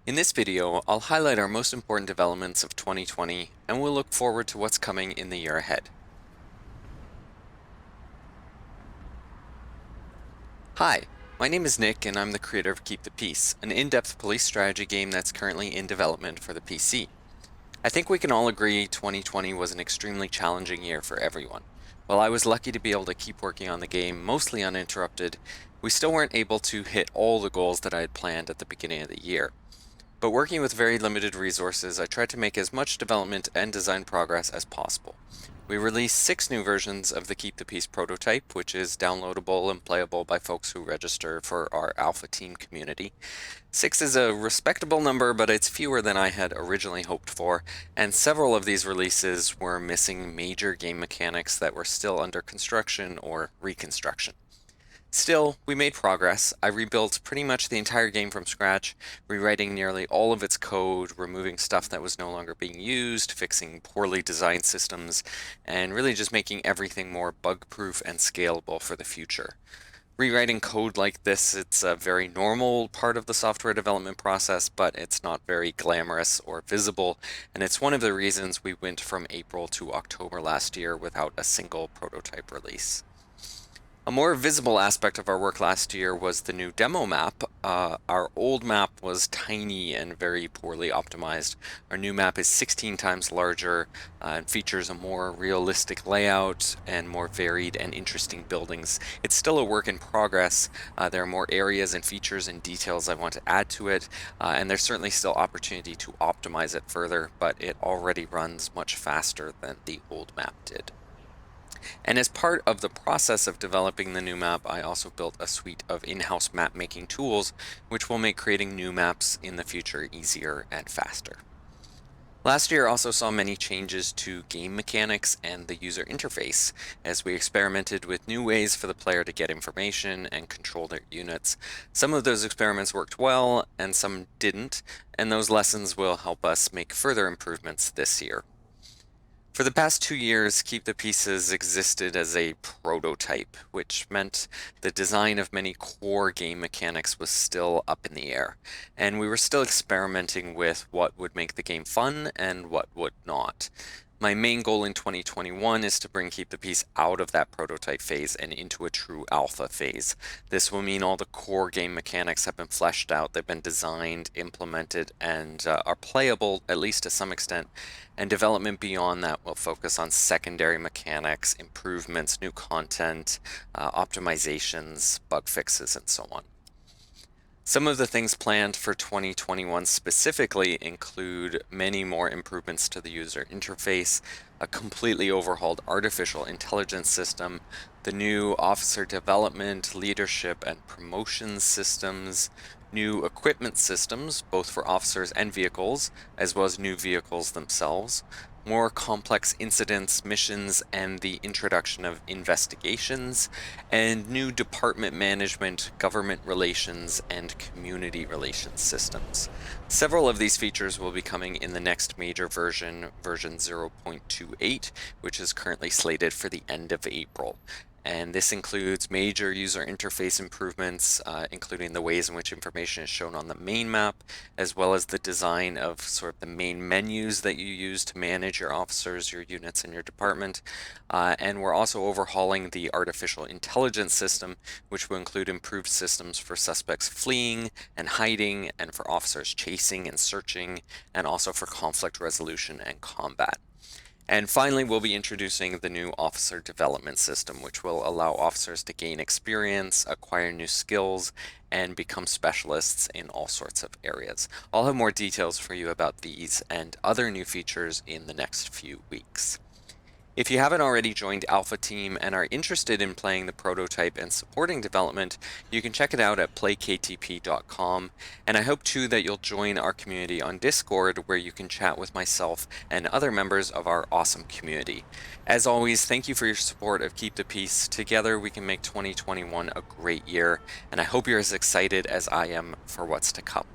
In this video, I'll highlight our most important developments of 2020, and we'll look forward to what's coming in the year ahead. Hi, my name is Nick, and I'm the creator of Keep the Peace, an in-depth police strategy game that's currently in development for the PC. I think we can all agree 2020 was an extremely challenging year for everyone. While I was lucky to be able to keep working on the game mostly uninterrupted, we still weren't able to hit all the goals that I had planned at the beginning of the year. But working with very limited resources, I tried to make as much development and design progress as possible. We released 6 new versions of the Keep the Peace prototype, which is downloadable and playable by folks who register for our Alpha Team community. 6 is a respectable number, but it's fewer than I had originally hoped for, and several of these releases were missing major game mechanics that were still under construction or reconstruction. Still, we made progress. I rebuilt pretty much the entire game from scratch, rewriting nearly all of its code, removing stuff that was no longer being used, fixing poorly designed systems, and really just making everything more bug-proof and scalable for the future. Rewriting code like this, it's a very normal part of the software development process, but it's not very glamorous or visible, and it's one of the reasons we went from April to October last year without a single prototype release. A more visible aspect of our work last year was the new demo map. Our old map was tiny and very poorly optimized. Our new map is 16 times larger and features a more realistic layout and more varied and interesting buildings. It's still a work in progress. There are more areas and features and details I want to add to it, and there's certainly still opportunity to optimize it further, but it already runs much faster than the old map did. And as part of the process of developing the new map, I also built a suite of in-house map making tools, which will make creating new maps in the future easier and faster. Last year also saw many changes to game mechanics and the user interface, as we experimented with new ways for the player to get information and control their units. Some of those experiments worked well, and some didn't, and those lessons will help us make further improvements this year. For the past 2 years, Keep the Pieces existed as a prototype, which meant the design of many core game mechanics was still up in the air, and we were still experimenting with what would make the game fun and what would not. My main goal in 2021 is to bring Keep the Peace out of that prototype phase and into a true alpha phase. This will mean all the core game mechanics have been fleshed out, they've been designed, implemented, and are playable, at least to some extent, and development beyond that will focus on secondary mechanics, improvements, new content, optimizations, bug fixes, and so on. Some of the things planned for 2021 specifically include many more improvements to the user interface, a completely overhauled artificial intelligence system, the new officer development, leadership, and promotion systems, new equipment systems, both for officers and vehicles, as well as new vehicles themselves, more complex incidents, missions, and the introduction of investigations, and new department management, government relations, and community relations systems. Several of these features will be coming in the next major version, version 0.28, which is currently slated for the end of April. And this includes major user interface improvements, including the ways in which information is shown on the main map, as well as the design of sort of the main menus that you use to manage your officers, your units, and your department. And we're also overhauling the artificial intelligence system, which will include improved systems for suspects fleeing and hiding, and for officers chasing and searching, and also for conflict resolution and combat. And finally, we'll be introducing the new officer development system, which will allow officers to gain experience, acquire new skills, and become specialists in all sorts of areas. I'll have more details for you about these and other new features in the next few weeks. If you haven't already joined Alpha Team and are interested in playing the prototype and supporting development, you can check it out at playktp.com, and I hope too that you'll join our community on Discord, where you can chat with myself and other members of our awesome community. As always, thank you for your support of Keep the Peace. Together we can make 2021 a great year, and I hope you're as excited as I am for what's to come.